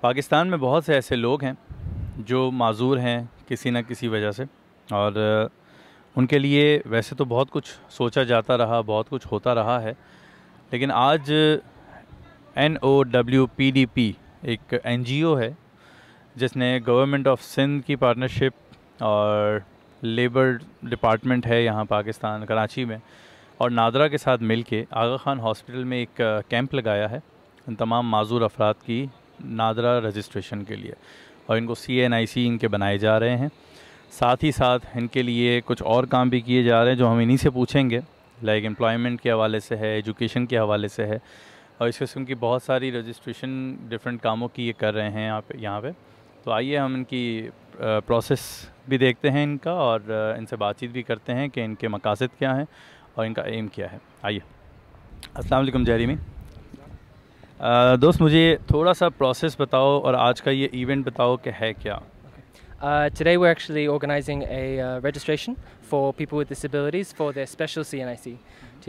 पाकिस्तान में बहुत से ऐसे लोग हैं जो माज़ूर हैं किसी न किसी वजह से, और उनके लिए वैसे तो बहुत कुछ सोचा जाता रहा, बहुत कुछ होता रहा है, लेकिन आज NOWPDP एक NGO है जिसने गवर्नमेंट ऑफ सिंध की पार्टनरशिप और लेबर डिपार्टमेंट है यहाँ पाकिस्तान कराची में और नादरा के साथ मिलके आगा खान हॉस्पिटल में एक कैंप लगाया है इन तमाम माज़ूर अफराद की नादरा रजिस्ट्रेशन के लिए, और इनको CNIC इनके बनाए जा रहे हैं। साथ ही साथ इनके लिए कुछ और काम भी किए जा रहे हैं जो हम इन्हीं से पूछेंगे, लाइक एम्प्लॉयमेंट के हवाले से है, एजुकेशन के हवाले से है, और इस किस्म की बहुत सारी रजिस्ट्रेशन डिफरेंट कामों की ये कर रहे हैं यहाँ पे। तो आइए हम इनकी प्रोसेस भी देखते हैं इनका, और इनसे बातचीत भी करते हैं कि इनके मकासद क्या हैं और इनका एम क्या है। आइए। अस्सलाम वालेकुम जहरीमी। दोस्त, मुझे थोड़ा सा प्रोसेस बताओ और आज का ये इवेंट बताओ कि है क्या। Today we're actually organising a registration for people with disabilities for their special CNIC.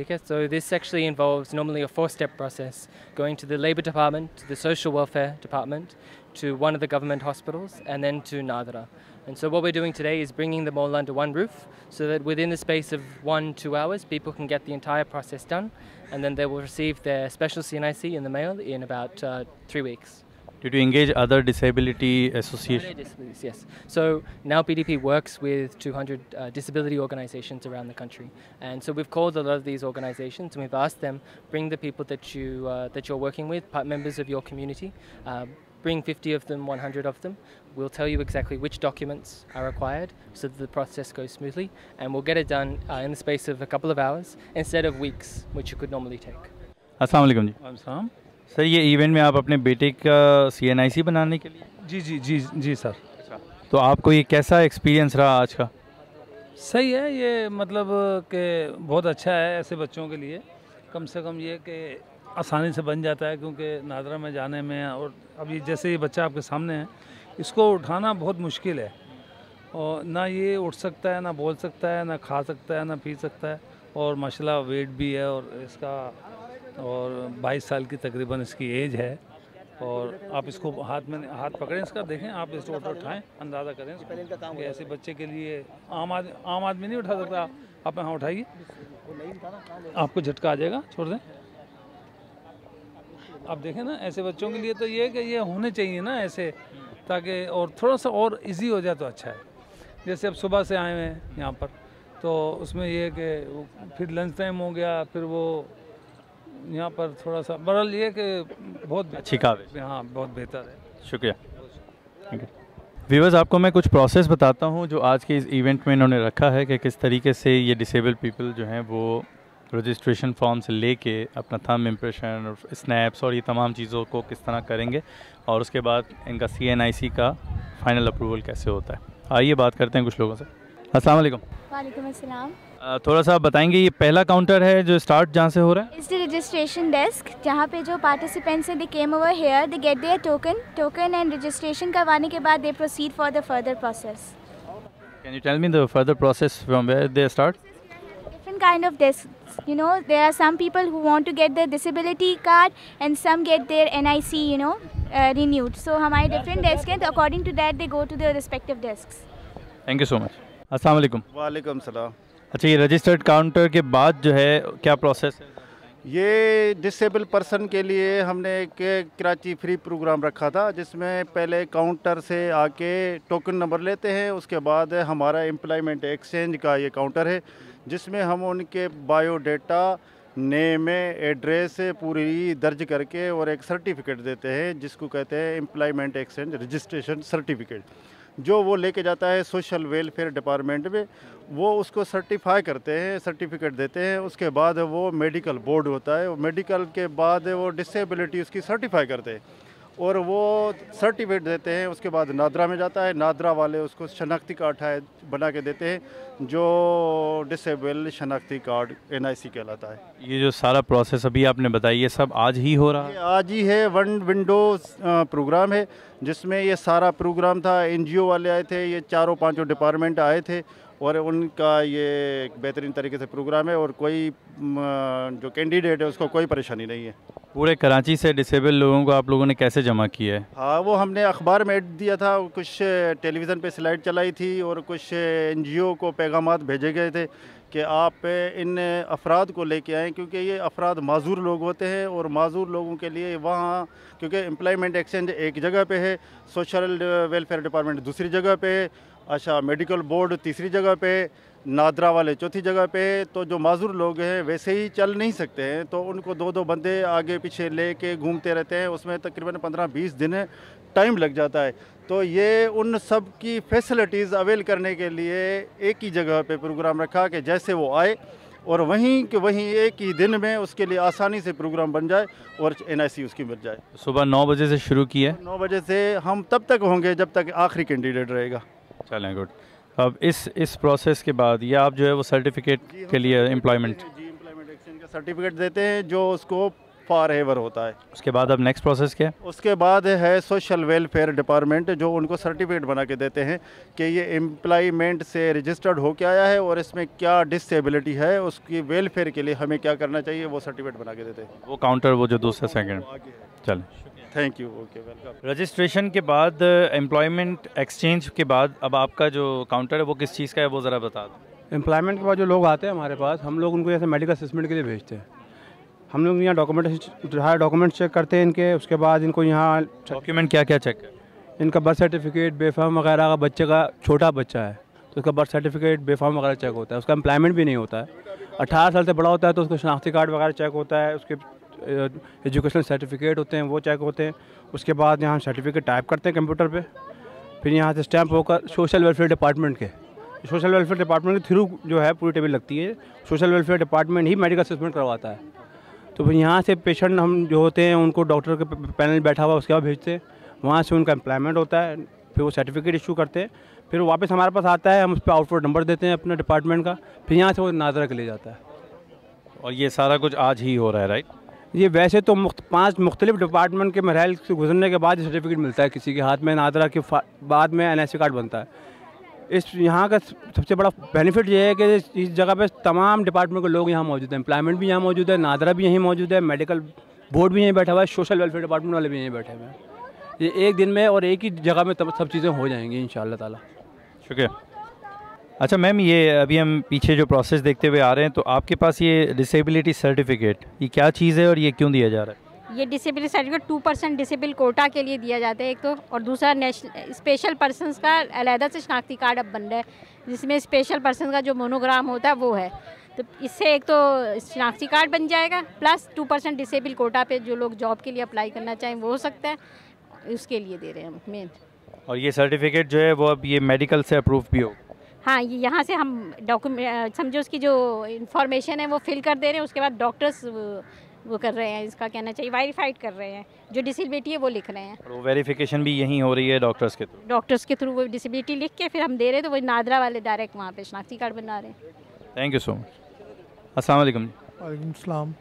Okay? So this actually involves normally a 4-step process, going to the Labour Department, to the Social Welfare Department, to one of the government hospitals, and then to Nadra. And so what we're doing today is bringing them all under one roof so that within the space of 1-2 hours people can get the entire process done, and then they will receive their special CNIC in the mail in about 3 weeks. Did you engage other disability associations? Disabilities, yes. So now PDP works with 200 disability organisations around the country, and so we've called a lot of these organisations and we've asked them, bring the people that you're working with, members of your community. Bring 50 of them, 100 of them. We'll tell you exactly which documents are required so that the process goes smoothly, and we'll get it done in the space of a couple of hours instead of weeks, which it could normally take. अस्सलाम वालेकुम जी। अस्सलाम। Sir, ये event में आप अपने बेटे का CNIC बनाने के लिए? जी जी जी जी सर। तो आपको ये कैसा एक्सपीरियंस रहा आज का? सही है, ये मतलब कि बहुत अच्छा है ऐसे बच्चों के लिए। कम से कम ये कि आसानी से बन जाता है, क्योंकि नादरा में जाने में, और अभी जैसे ये बच्चा आपके सामने है, इसको उठाना बहुत मुश्किल है, और ना ये उठ सकता है, ना बोल सकता है, ना खा सकता है, ना पी सकता है, और माशाल्लाह वेट भी है, और इसका 22 साल की तकरीबन इसकी एज है। और आप इसको हाथ पकड़ें, इसका देखें, आप इसको उठाएं, अंदाज़ा करें कि ऐसे बच्चे के लिए आम आदमी नहीं उठा सकता। आप यहाँ उठाइए, आपको झटका आ जाएगा, छोड़ दें। आप देखें ना, ऐसे बच्चों के लिए तो ये कि ये होने चाहिए ना ऐसे, ताकि और थोड़ा सा और इजी हो जाए तो अच्छा है। जैसे अब सुबह से आए हुए हैं यहाँ पर, तो उसमें ये कि फिर लंच टाइम हो गया, फिर वो यहाँ पर थोड़ा सा बहरहाल ये कि बहुत अच्छी काबिल। हाँ, बहुत बेहतर है। शुक्रिया। Thank you. व्यूअर्स, आपको मैं कुछ प्रोसेस बताता हूँ जो आज के इस इवेंट में इन्होंने रखा है कि किस तरीके से ये डिसेबल पीपल जो हैं वो रजिस्ट्रेशन फॉर्म से लेके अपना थंब इम्प्रेशन और स्नैप्स और ये तमाम चीज़ों को किस तरह करेंगे, और उसके बाद इनका CNIC का फाइनल अप्रूवल कैसे होता है। आइए बात करते हैं कुछ लोगों से। अस्सलाम वालेकुम। वालेकुम अस्सलाम। थोड़ा सा बताएंगे, ये पहला काउंटर है जो स्टार्ट जहाँ से हो रहा है? इट्स द रजिस्ट्रेशन डेस्क, जहाँ पे जो पार्टिसिपेंट्स हैं, they came over here, they get their token and registration करवाने के बाद they proceed for the further process. Can you tell me the further process from where they start? Different kind of desks, you know, there are some people who want to get the disability card and some get their NIC, you know, renewed. So हमारे different desks हैं, तो according to that they go to their respective desks. Thank you so much. अस्सलाम वालेकुम। वालेकुम सलाम। अच्छा, ये registered counter के बाद जो है क्या प्रोसेस है? ये डिसेबल पर्सन के लिए हमने एक कराची फ्री प्रोग्राम रखा था, जिसमें पहले काउंटर से आके टोकन नंबर लेते हैं, उसके बाद हमारा एम्प्लॉयमेंट एक्सचेंज का ये काउंटर है, जिसमें हम उनके बायोडाटा, नेम, एड्रेस पूरी दर्ज करके और एक सर्टिफिकेट देते हैं जिसको कहते हैं एम्प्लॉयमेंट एक्सचेंज रजिस्ट्रेशन सर्टिफिकेट, जो वो लेके जाता है सोशल वेलफेयर डिपार्टमेंट में। वो उसको सर्टिफाई करते हैं, सर्टिफिकेट देते हैं, उसके बाद वो मेडिकल बोर्ड होता है, मेडिकल के बाद वो डिसेबिलिटी उसकी सर्टिफाई करते हैं और वो सर्टिफिकेट देते हैं। उसके बाद नादरा में जाता है, नादरा वाले उसको शनाख्ती कार्ड बना के देते हैं, जो डिसेबल शनाख्ती कार्ड NIC कहलाता है। ये जो सारा प्रोसेस अभी आपने बताया, ये सब आज ही हो रहा है? आज ही है। वन विंडो प्रोग्राम है, जिसमें ये सारा प्रोग्राम था। NGO वाले आए थे, ये 4-5 डिपार्टमेंट आए थे, और उनका ये एक बेहतरीन तरीके से प्रोग्राम है, और कोई जो कैंडिडेट है उसको कोई परेशानी नहीं है। पूरे कराची से डिसेबल लोगों को आप लोगों ने कैसे जमा किया है? हाँ, वो हमने अखबार में ऐड दिया था, कुछ टेलीविज़न पे स्लाइड चलाई थी और कुछ एनजीओ को पैगामात भेजे गए थे कि आप इन अफराद को लेके आएँ, क्योंकि ये अफराद माजूर लोग होते हैं और माजूर लोगों के लिए वहाँ, क्योंकि एम्प्लॉयमेंट एक्सचेंज एक जगह पे है, सोशल वेलफेयर डिपार्टमेंट दूसरी जगह पे है, अच्छा मेडिकल बोर्ड तीसरी जगह पे, नादरा वाले चौथी जगह पे, तो जो माजूर लोग हैं वैसे ही चल नहीं सकते हैं, तो उनको दो दो बंदे आगे पीछे लेके घूमते रहते हैं, उसमें तकरीबन 15-20 दिन टाइम लग जाता है। तो ये उन सब की फैसिलिटीज़ अवेल करने के लिए एक ही जगह पे प्रोग्राम रखा कि जैसे वो आए और वहीं के वहीं एक ही दिन में उसके लिए आसानी से प्रोग्राम बन जाए और NIC उसकी मिल जाए। सुबह 9 बजे से शुरू किया है? 9 बजे से हम तब तक होंगे जब तक आखिरी कैंडिडेट रहेगा। चलें, गुड। अब इस प्रोसेस के बाद ये आप जो है वो सर्टिफिकेट के लिए एम्प्लॉयमेंट एक्सचेंज का सर्टिफिकेट देते हैं जो उसको फॉर एवर होता है। उसके बाद अब नेक्स्ट प्रोसेस क्या है? उसके बाद है सोशल वेलफेयर डिपार्टमेंट, जो उनको सर्टिफिकेट बना के देते हैं कि ये एम्प्लॉयमेंट से रजिस्टर्ड होके आया है और इसमें क्या डिसेबिलिटी है, उसकी वेलफेयर के लिए हमें क्या करना चाहिए, वो सर्टिफिकेट बना के देते हैं। वो काउंटर वो जो दूसरा सेकंड। चलें, thank you, okay, welcome. Registration के बाद एम्प्लॉयमेंट एक्सचेंज के बाद अब आपका जो काउंटर है वो किस चीज़ का है, वो ज़रा बता दो। एम्प्लॉयमेंट के बाद जो लोग आते हैं हमारे पास, हम लोग उनको जैसे मेडिकल असेसमेंट के लिए भेजते हैं। हम लोग यहाँ डॉक्यूमेंट चेक करते हैं इनके, उसके बाद इनको यहाँ डॉक्यूमेंट क्या क्या चेक है? इनका बर्थ सर्टिफिकेट, बेफाम वगैरह का, बच्चे का छोटा बच्चा है तो उसका बर्थ सर्टिफिकेट बेफाम वगैरह चेक होता है, उसका एम्प्लॉयमेंट भी नहीं होता है। 18 साल से बड़ा होता है तो उसको शनाख्ती कार्ड वगैरह चेक होता है, उसके एजुकेशनल सर्टिफिकेट होते हैं वो चेक होते हैं। उसके बाद यहाँ सर्टिफिकेट टाइप करते हैं कंप्यूटर पे, फिर यहाँ से स्टैंप होकर सोशल वेलफेयर डिपार्टमेंट के थ्रू जो है पूरी टेबल लगती है। सोशल वेलफेयर डिपार्टमेंट ही मेडिकल असेसमेंट करवाता है। तो फिर यहाँ से पेशेंट हम जो होते हैं उनको डॉक्टर के पैनल बैठा हुआ उसके बाद भेजते हैं, वहाँ से उनका एम्प्लॉयमेंट होता है, फिर वो सर्टिफिकेट इशू करते हैं, फिर वो वापस हमारे पास आता है, हम उस पर आउटपुट नंबर देते हैं अपने डिपार्टमेंट का, फिर यहाँ से वो नादरा के ले जाता है। और ये सारा कुछ आज ही हो रहा है, राइट? ये वैसे तो 5 मुख्तलिफ डिपार्टमेंट के मरहल से गुजरने के बाद सर्टिफिकेट मिलता है किसी के हाथ में, नादरा के बाद में NIC कार्ड बनता है। इस यहाँ का सबसे बड़ा बेनिफिट ये है कि इस जगह पे तमाम डिपार्टमेंट के लोग यहाँ मौजूद हैं, एम्प्लॉयमेंट भी यहाँ मौजूद है, नादरा भी यहीं मौजूद है, मेडिकल बोर्ड भी यहीं बैठा हुआ है, सोशल वेलफेयर डिपार्टमेंट वाले भी यहीं बैठे हुए हैं। ये एक दिन में और एक ही जगह में सब चीज़ें हो जाएंगी इंशाअल्लाह ताला। शुक्रिया। अच्छा मैम, ये अभी हम पीछे जो प्रोसेस देखते हुए आ रहे हैं, तो आपके पास ये डिसेबिलिटी सर्टिफिकेट ये क्या चीज़ है और ये क्यों दिया जा रहा है? ये डिसेबिलिटी सर्टिफिकेट 2% डिसेबल कोटा के लिए दिया जाता है एक तो, और दूसरा नेशनल स्पेशल पर्सनस का अलहदा से शनाख्ती कार्ड अब बन रहा है, जिसमें स्पेशल पर्सन का जो मोनोग्राम होता है वो है। तो इससे एक तो शनाख्ती कार्ड बन जाएगा, प्लस 2% डिसेबल कोटा पे जो लोग जॉब के लिए अप्लाई करना चाहें वो हो सकता है, उसके लिए दे रहे हैं हम मेन। और ये सर्टिफिकेट जो है वो अब ये मेडिकल से अप्रूव भी हो? हाँ, ये यहाँ से हम डॉक्यूमेंट समझो उसकी जो इन्फॉर्मेशन है वो फिल कर दे रहे हैं, उसके बाद डॉक्टर्स वो कर रहे हैं, इसका कहना चाहिए वेरीफाइड कर रहे हैं, जो डिसेबिलिटी है वो लिख रहे हैं। और वो वेरिफिकेशन भी यहीं हो रही है डॉक्टर्स के थ्रू? डॉक्टर्स के थ्रू वो डिसेबिलिटी लिख के फिर हम दे रहे हैं, तो वो नादरा वाले डायरेक्ट वहाँ पे शनाख्ती कार्ड बना रहे हैं। Thank you so much. अस्सलाम वालेकुम। वालेकुम सलाम।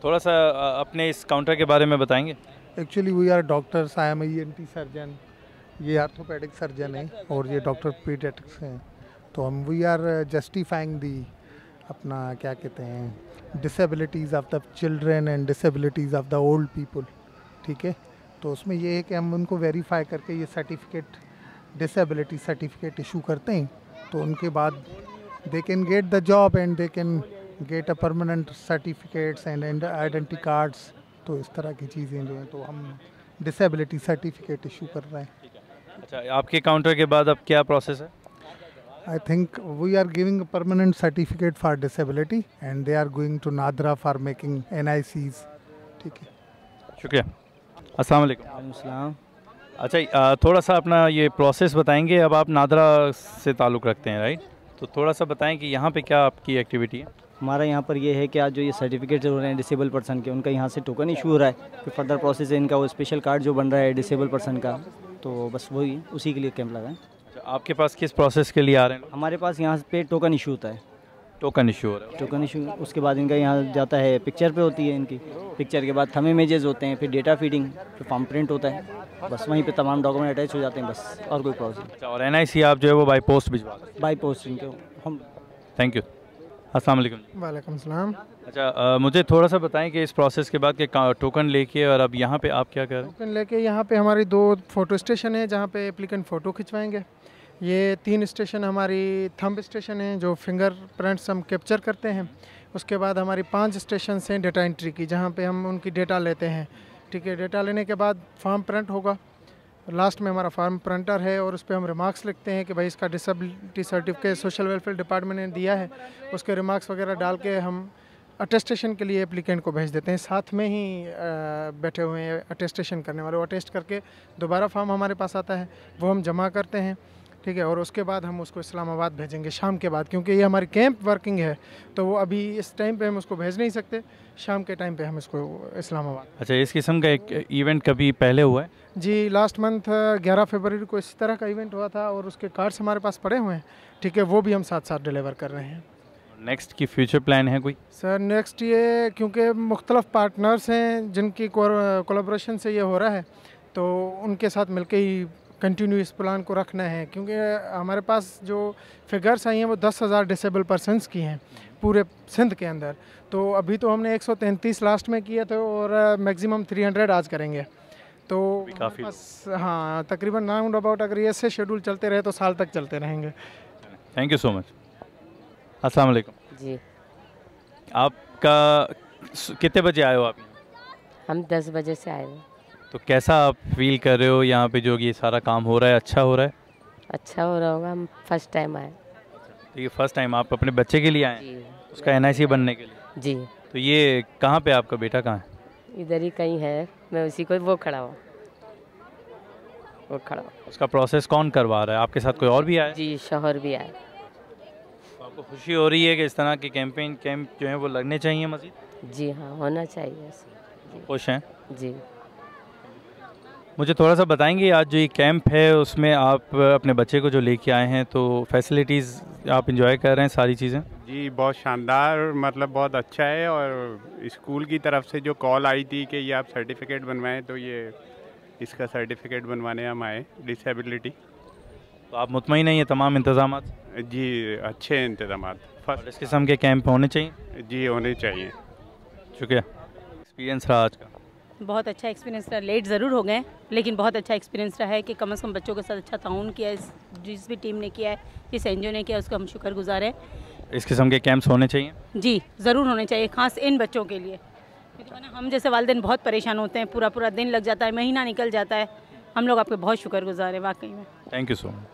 थोड़ा सा अपने इस काउंटर के बारे में बताएंगे? Actually we are doctors, I am ENT surgeon, ये आर्थोपेडिक सर्जन है और ये डॉक्टर पीडियाट्रिक्स हैं। तो हम वी आर जस्टिफाइंग दी अपना क्या कहते हैं disabilities of the children and disabilities of the old people, ठीक है। तो उसमें ये है कि हम उनको वेरीफाई करके ये सर्टिफिकेट डिसेबिलिटी सर्टिफिकेट इशू करते हैं, तो उनके बाद they can get the job and they can get a permanent certificates and identity cards. तो इस तरह की चीज़ें जो हैं तो हम डिसेबिलिटी सर्टिफिकेट इशू कर रहे हैं। अच्छा, आपके काउंटर के बाद अब क्या प्रोसेस है? I think we are giving a permanent certificate for disability and they are going to Nadra for making NICs, ठीक है। शुक्रिया। अस्सलाम वालेकुम। अस्सलाम। अच्छा, थोड़ा सा अपना ये प्रोसेस बताएंगे। अब आप नादरा से ताल्लुक़ रखते हैं, राइट? तो थोड़ा सा बताएं कि यहाँ पे क्या आपकी एक्टिविटी है? हमारा यहाँ पर ये है कि आज जो ये सर्टिफिकेट हो रहे हैं डिसेबल पर्सन के, उनका यहाँ से टोकन इशू हो रहा है, फिर फर्दर प्रोसेस है इनका वो स्पेशल कार्ड जो बन रहा है डिसेबल पर्सन का, तो बस वही उसी के लिए कैंप लगा है। आपके पास किस प्रोसेस के लिए आ रहे हैं? हमारे पास यहाँ पे टोकन इशू होता है। टोकन इशू हो रहा है? टोकन इशू, उसके बाद इनका यहाँ जाता है, पिक्चर पे होती है इनकी, पिक्चर के बाद थंब इमेजेस होते हैं, फिर डेटा फीडिंग, फिर फॉर्म प्रिंट होता है, बस वहीं पे तमाम डॉक्यूमेंट अटैच हो जाते हैं, बस और कोई प्रोसेस। अच्छा, और NIC आप जो है वो बाई पोस्ट भिजवा? बाई पोस्ट इनके हम। Thank you. अस्सलाम वालेकुम। वालेकुम सलाम। अच्छा, मुझे थोड़ा सा बताएं कि इस प्रोसेस के बाद के टोकन लेके और अब यहाँ पे आप क्या कर रहे हैं? टोकन लेके यहाँ पे हमारी 2 फ़ोटो स्टेशन है जहाँ पे एप्लीकेंट फ़ोटो खिंचवाएंगे। ये 3 स्टेशन हमारी थंब स्टेशन है जो फिंगरप्रिंट्स हम कैप्चर करते हैं। उसके बाद हमारी 5 स्टेशन हैं डेटा एंट्री की जहाँ पे हम उनकी डेटा लेते हैं। ठीक है, डेटा लेने के बाद फॉर्म प्रिंट होगा। लास्ट में हमारा फॉर्म प्रिंटर है और उस पर हम रिमार्क्स लिखते हैं कि भाई इसका disability certificate social welfare department ने दिया है। उसके रिमार्क्स वगैरह डाल के हम अटेस्टेशन के लिए एप्लीकेंट को भेज देते हैं। साथ में ही बैठे हुए हैं अटेस्टेशन करने वाले, वो अटेस्ट करके दोबारा फॉर्म हमारे पास आता है, वो हम जमा करते हैं। ठीक है, और उसके बाद हम उसको इस्लामाबाद भेजेंगे शाम के बाद, क्योंकि ये हमारी कैंप वर्किंग है तो वो अभी इस टाइम पे हम उसको भेज नहीं सकते। शाम के टाइम पे हम इसको इस्लामाबाद। अच्छा, इस किस्म का एक इवेंट कभी पहले हुआ है? जी, लास्ट मंथ 11 फरवरी को इसी तरह का इवेंट हुआ था और उसके कार्ड्स हमारे पास पड़े हुए हैं। ठीक है, वो भी हम साथ साथ डिलीवर कर रहे हैं। नेक्स्ट की फ्यूचर प्लान है कोई? सर नेक्स्ट ये, क्योंकि मुख्तलिफ पार्टनर्स हैं जिनकी कोलैबोरेशन से ये हो रहा है तो उनके साथ मिलके ही कंटिन्यू इस प्लान को रखना है, क्योंकि हमारे पास जो फिगर्स आई हैं वो 10,000 डिसेबल पर्सनस की हैं पूरे सिंध के अंदर। तो अभी तो हमने 133 लास्ट में किए थे और मैक्सिमम 300 आज करेंगे। तो काफ़ी, हाँ, तकरीबन राउंड अबाउट अगर ये से शेड्यूल चलते रहे तो साल तक चलते रहेंगे। Thank you so much. अस्सलाम वालेकुम जी। आपका कितने बजे आए हो आप? हम 10 बजे से आए हैं। तो कैसा आप फील कर रहे हो यहाँ पे जो ये सारा काम हो रहा है? अच्छा हो रहा है? अच्छा हो रहा होगा, हम फर्स्ट टाइम आए। तो ये फर्स्ट टाइम आप अपने बच्चे के लिए आए हैं? उसका NIC बनने के लिए? जी। तो ये कहाँ पे आपका बेटा कहाँ है? इधर ही कहीं है, मैं उसी को, वो खड़ा हुआ, वो खड़ा हुआ। उसका प्रोसेस कौन करवा रहा है? आपके साथ कोई और भी आया? जी, शौहर भी आए। तो आपको खुशी हो रही है कि इस तरह के कैंप जो हैं वो लगने चाहिए मज़ीद? जी हाँ, होना चाहिए। खुश हैं? जी। मुझे थोड़ा सा बताएंगे आज जो ये कैंप है उसमें आप अपने बच्चे को जो लेके आए हैं तो फैसिलिटीज़ आप इंजॉय कर रहे हैं सारी चीज़ें? जी, बहुत शानदार, मतलब बहुत अच्छा है। और स्कूल की तरफ से जो कॉल आई थी कि ये आप सर्टिफिकेट बनवाएं, तो ये इसका सर्टिफिकेट बनवाने हम आए, डिसेबिलिटी। तो आप मुतमईन हैं ये तमाम इंतजाम? जी, अच्छे इंतजाम। इस किस्म के कैंप होने चाहिए? जी, होने चाहिए। शुक्रिया। एक्सपीरियंस रहा आज का? बहुत अच्छा एक्सपीरियंस रहा। लेट ज़रूर हो गए लेकिन बहुत अच्छा एक्सपीरियंस रहा है कि कम से कम बच्चों के साथ अच्छा ताउन किया है, जिस भी टीम ने किया है, जिस NGO ने किया उसका हम शुक्रगुजार हैं। इस किस्म के कैंप्स होने चाहिए? जी, ज़रूर होने चाहिए, ख़ास इन बच्चों के लिए। क्योंकि हम जैसे वालिदैन बहुत परेशान होते हैं, पूरा पूरा दिन लग जाता है, महीना निकल जाता है। हम लोग आपके बहुत शुक्रगुजार हैं वाकई में। Thank you so much.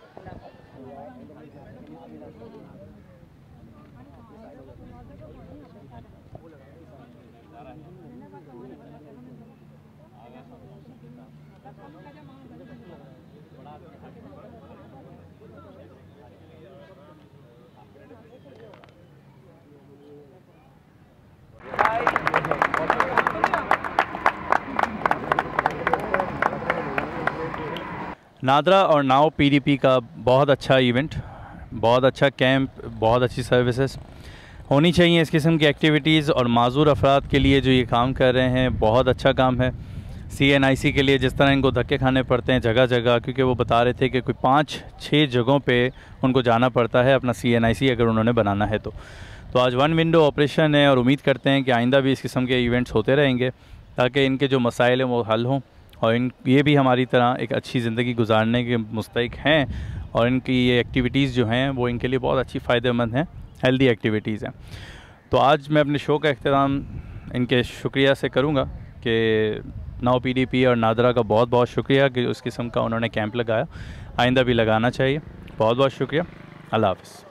NADRA और नाव PDP का बहुत अच्छा इवेंट, बहुत अच्छा कैंप, बहुत अच्छी सर्विसेज होनी चाहिए। इस किस्म की एक्टिविटीज़ और माजूर अफराद के लिए जो ये काम कर रहे हैं बहुत अच्छा काम है। CNIC के लिए जिस तरह इनको धक्के खाने पड़ते हैं जगह जगह, क्योंकि वो बता रहे थे कि कोई 5-6 जगहों पे उनको जाना पड़ता है अपना CNIC अगर उन्होंने बनाना है तो आज 1 विंडो ऑपरेशन है और उम्मीद करते हैं कि आइंदा भी इस किस्म के इवेंट्स होते रहेंगे ताकि इनके जो मसाइल हैं वो हल हों और ये भी हमारी तरह एक अच्छी ज़िंदगी गुजारने के मुस्तहिक हैं और इनकी ये एक्टिविटीज़ जो हैं वो इनके लिए बहुत अच्छी फ़ायदेमंद हैं, हेल्दी एक्टिविटीज़ हैं। तो आज मैं अपने शो का इख्तिताम इनके शुक्रिया से करूँगा कि नाव PDP और नादरा का बहुत बहुत शुक्रिया कि उस किस्म का उन्होंने कैंप लगाया, आइंदा भी लगाना चाहिए। बहुत बहुत शुक्रिया। अल्लाह हाफ़िज़।